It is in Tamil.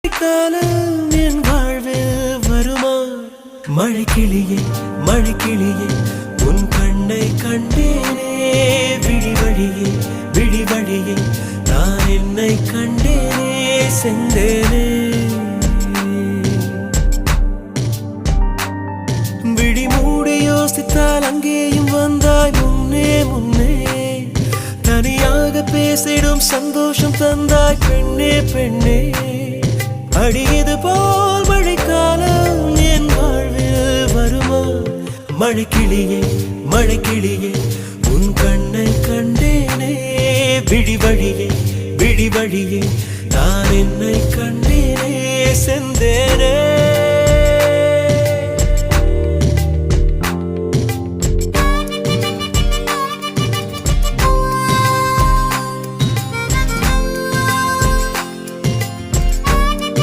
காலம் என் வாழ்வில் வருமா? மழைக்கிளியே மழைக்கிளியே உன் கண்ணை கண்டேனே, விழிவழியே விழிவழியே நான் என்னை கண்டேனே, செந்தேனே. விழி மூடி யோசித்தால் அங்கேயும் வந்தாய் முன்னே முன்னே, தனியாக பேசிடும் சந்தோஷம் தந்தாய் பெண்ணே பெண்ணே. அடியது போல் மழைக்காலம் என் வாழ்வில் வருமா? மழைக்கிளியே மழைக்கிளியே உன் கண்ணை கண்டேனே, விழிவழியே விழிவழியே நான் என்னை கண்டேனே, செந்தேனே.